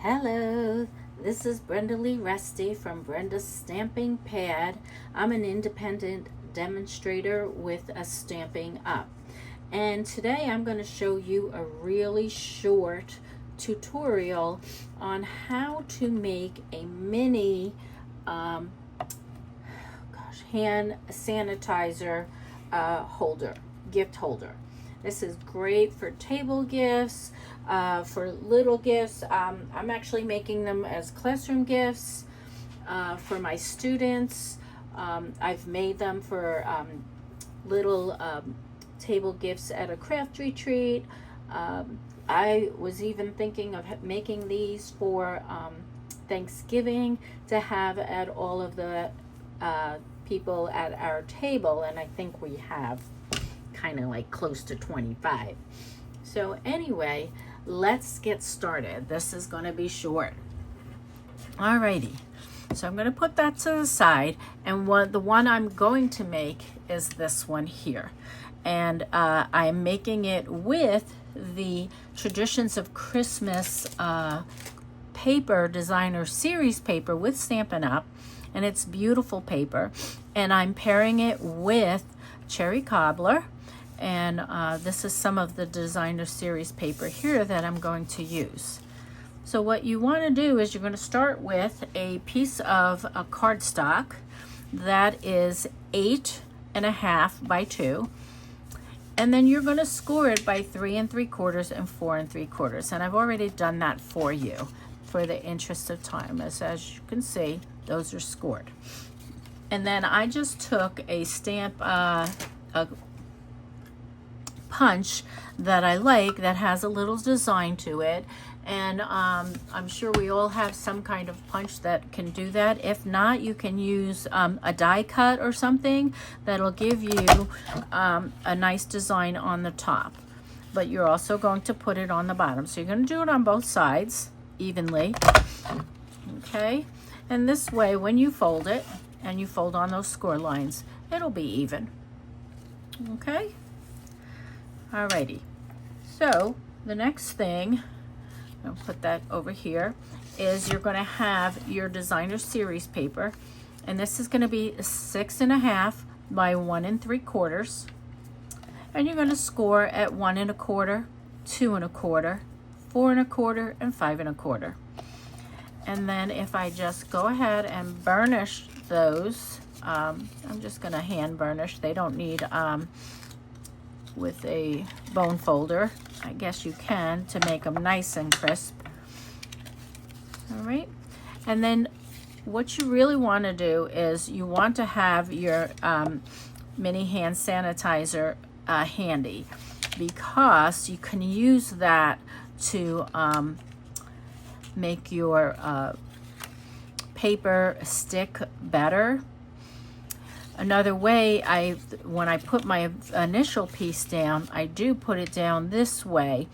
Hello, this is Brenda Lee Resty from Brenda's Stamping Pad. I'm an independent demonstrator with a Stampin' Up. And today I'm going to show you a really short tutorial on how to make a mini hand sanitizer gift holder. This is great for table gifts, for little gifts. I'm actually making them as classroom gifts for my students. I've made them for little table gifts at a craft retreat. I was even thinking of making these for Thanksgiving to have at all of the people at our table, and I think we have kind of like close to 25. So anyway, let's get started. This is going to be short. Alrighty, so I'm going to put that to the side, and the one I'm going to make is this one here, and I'm making it with the Traditions of Christmas paper, designer series paper with Stampin' Up, and it's beautiful paper, and I'm pairing it with cherry cobbler. And this is some of the designer series paper here that I'm going to use. So what you want to do is you're going to start with a piece of a cardstock that is 8.5 by 2, and then you're going to score it by 3 3/4 and 4 3/4. And I've already done that for you for the interest of time. As you can see, those are scored. And then I just took a stamp, a punch that I like that has a little design to it, and I'm sure we all have some kind of punch that can do that. If not, you can use a die cut or something that'll give you a nice design on the top, but you're also going to put it on the bottom. So you're going to do it on both sides evenly, okay? And this way, when you fold it and you fold on those score lines, it'll be even, okay? Alrighty, so the next thing, I'll put that over here, is you're going to have your designer series paper, and this is going to be 6.5 by 1 3/4, and you're going to score at 1 1/4, 2 1/4, 4 1/4, and 5 1/4. And then if I just go ahead and burnish those, I'm just going to hand burnish. They don't need with a bone folder. I guess you can, to make them nice and crisp. All right, and then what you really want to do is you want to have your mini hand sanitizer handy, because you can use that to make your paper stick better. Another way, when I put my initial piece down, I do put it down this way.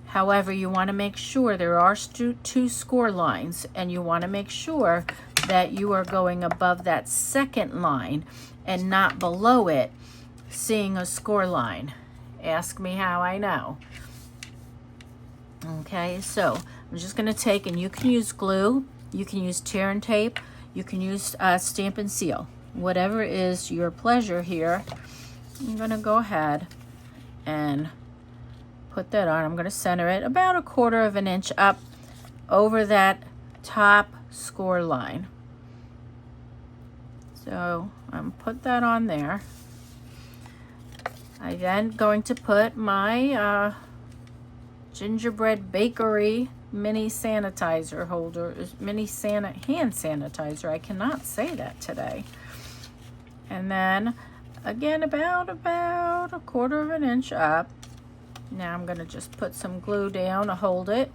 However, you want to make sure there are two score lines, and you want to make sure that you are going above that second line and not below it, seeing a score line. Ask me how I know. Okay, so I'm just going to take, and you can use glue, you can use tear and tape, you can use stamp and seal. Whatever is your pleasure here. I'm going to go ahead and put that on. I'm going to center it about 1/4 inch up over that top score line. So I'm put that on there. I then going to put my gingerbread bakery mini sanitizer holder, hand sanitizer. I cannot say that today. And then again, about 1/4 inch up. Now I'm going to just put some glue down to hold it.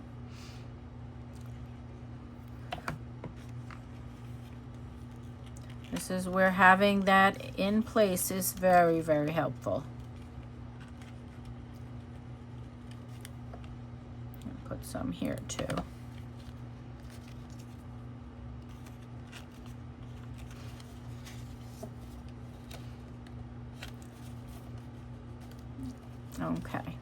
This is where having that in place is very, very helpful. I'll put some here too. Okay,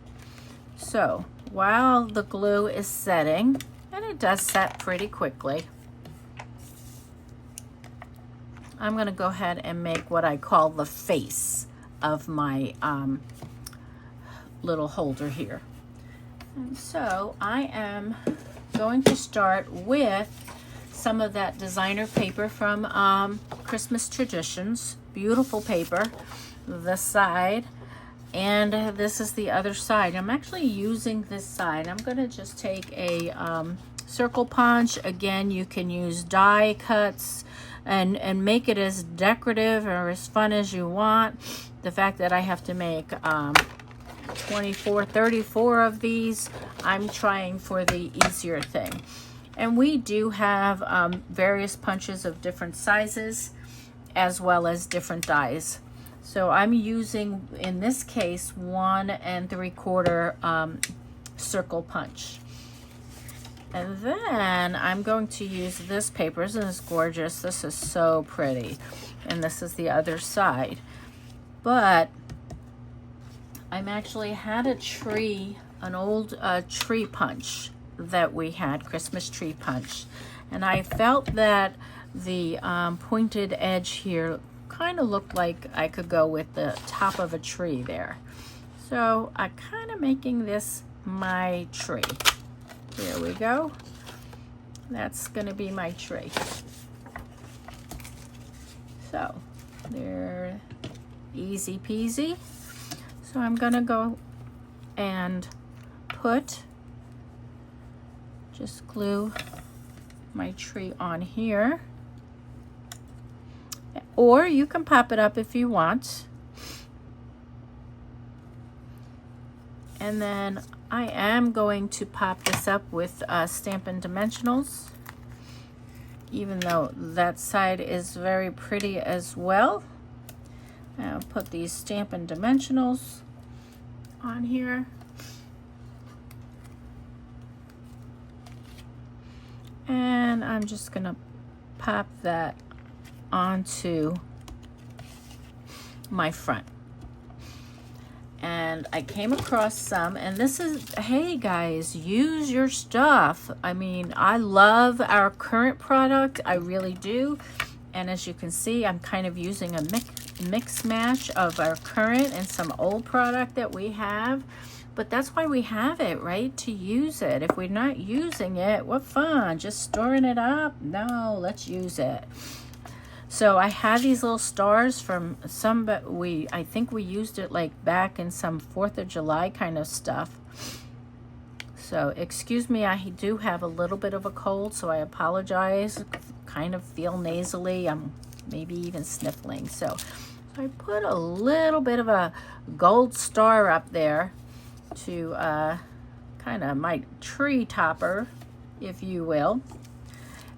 so while the glue is setting, And it does set pretty quickly. I'm going to go ahead and make what I call the face of my little holder here. And so I am going to start with some of that designer paper from Christmas Traditions. Beautiful paper. This side, and this is the other side. I'm actually using this side. I'm going to just take a circle punch. Again, you can use die cuts and make it as decorative or as fun as you want. The fact that I have to make 24, 34 of these, I'm trying for the easier thing. And we do have various punches of different sizes as well as different dies. So I'm using, in this case, 1 3/4 circle punch. And then I'm going to use this paper. Isn't this gorgeous? This is so pretty. And this is the other side. But I'm actually had a tree, an old tree punch that we had, Christmas tree punch. And I felt that the pointed edge here kind of looked like I could go with the top of a tree there. So I'm kind of making this my tree. There we go. That's gonna be my tree. So there, easy peasy. So I'm gonna go and just glue my tree on here. Or you can pop it up if you want. And then I am going to pop this up with Stampin' Dimensionals, even though that side is very pretty as well. I'll put these Stampin' Dimensionals on here. And I'm just gonna pop that onto my front. And I came across some, and this is, hey guys, use your stuff. I mean, I love our current product, I really do. And as you can see, I'm kind of using a mix match of our current and some old product that we have. But that's why we have it, right? To use it. If we're not using it, what fun, just storing it up? No, let's use it. So I have these little stars from some, but I think we used it like back in some 4th of July kind of stuff. So excuse me, I do have a little bit of a cold, so I apologize. Kind of feel nasally. I'm maybe even sniffling. So I put a little bit of a gold star up there to kind of my tree topper, if you will.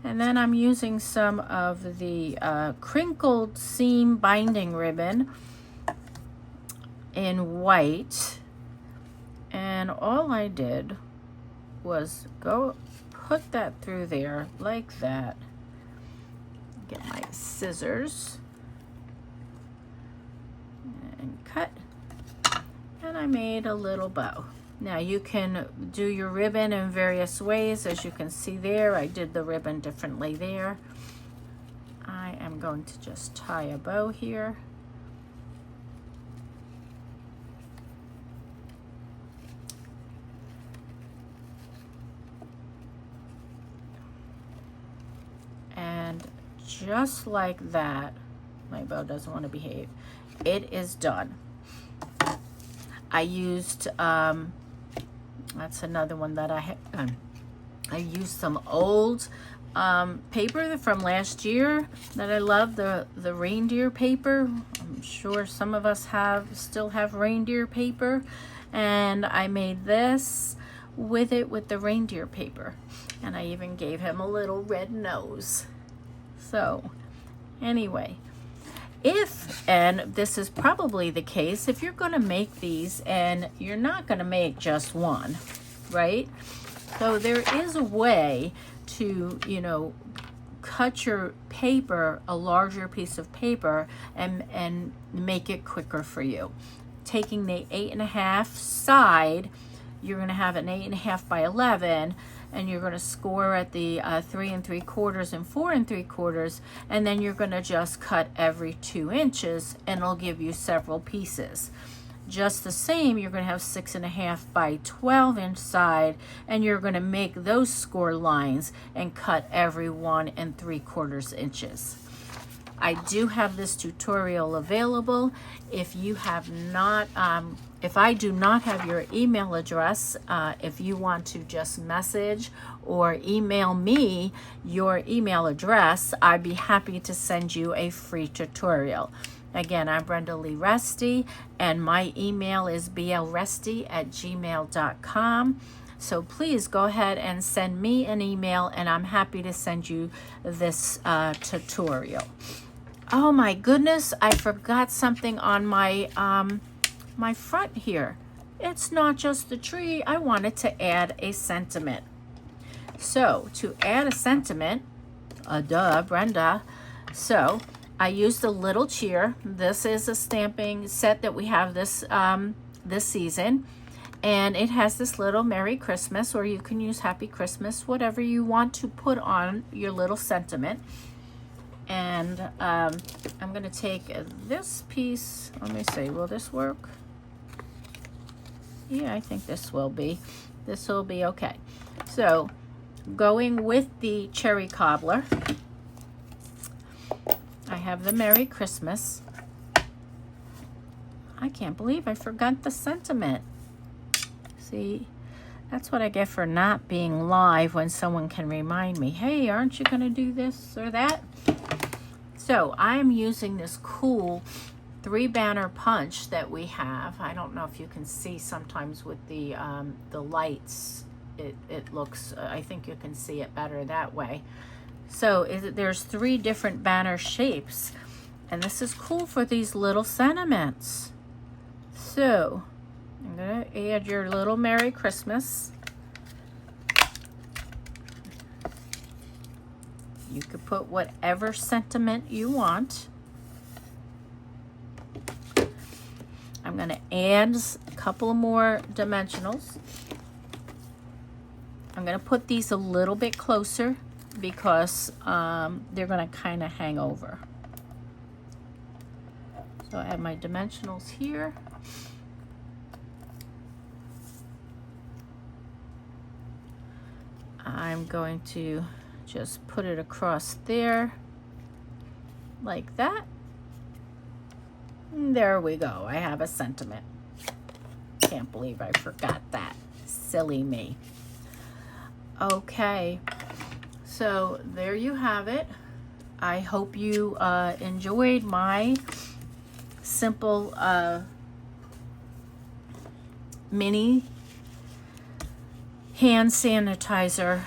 And then I'm using some of the crinkled seam binding ribbon in white. And all I did was go put that through there like that. Get my scissors and cut. And I made a little bow. Now you can do your ribbon in various ways. As you can see there, I did the ribbon differently there. I am going to just tie a bow here. And just like that, my bow doesn't want to behave. It is done. I used, that's another one that I used some old paper from last year that I love, the reindeer paper. I'm sure some of us still have reindeer paper, and I made this with the reindeer paper, and I even gave him a little red nose. So anyway, and this is probably the case, if you're going to make these, and you're not going to make just one, right? So there is a way to, cut your paper, a larger piece of paper, and make it quicker for you. Taking the 8.5 side you're going to have an 8.5 by 11, and you're going to score at the 3 3/4 and 4 3/4, and then you're going to just cut every 2 inches, and it'll give you several pieces. Just the same, you're going to have 6.5 by 12 inch side, and you're going to make those score lines and cut every 1 3/4 inches. I do have this tutorial available. If you have not, if I do not have your email address, if you want to just message or email me your email address, I'd be happy to send you a free tutorial. Again, I'm Brenda Lee Resty, and my email is blresty@gmail.com. So please go ahead and send me an email, and I'm happy to send you this tutorial. Oh my goodness, I forgot something on my my front here. It's not just the tree. I wanted to add a sentiment. So to add a sentiment, duh, Brenda. So I used a little cheer. This is a stamping set that we have this this season, and it has this little Merry Christmas, or you can use Happy Christmas, whatever you want to put on your little sentiment. And I'm going to take this piece. Let me see, will this work? Yeah, I think this will be. This will be okay. So going with the cherry cobbler, I have the Merry Christmas. I can't believe I forgot the sentiment. See, that's what I get for not being live when someone can remind me, hey, aren't you going to do this or that? So I'm using this cool 3-banner punch that we have. I don't know if you can see sometimes with the lights. It looks, I think you can see it better that way. So there's 3 different banner shapes, and this is cool for these little sentiments. So I'm going to add your little Merry Christmas. You could put whatever sentiment you want. I'm going to add a couple more dimensionals. I'm going to put these a little bit closer because they're going to kind of hang over. So I have my dimensionals here. I'm going to just put it across there like that. And there we go. I have a sentiment. Can't believe I forgot that. Silly me. Okay, so there you have it. I hope you enjoyed my simple mini hand sanitizer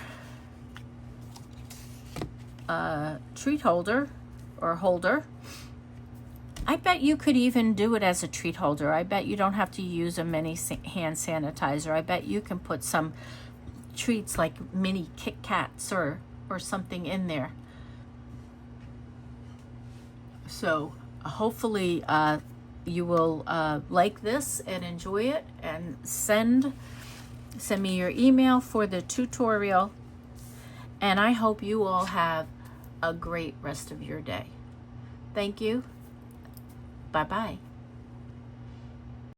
treat holder or holder. I bet you could even do it as a treat holder. I bet you don't have to use a mini hand sanitizer. I bet you can put some treats like mini Kit Kats or something in there. So hopefully you will like this and enjoy it, and send me your email for the tutorial. And I hope you all have a great rest of your day. Thank you. Bye-bye.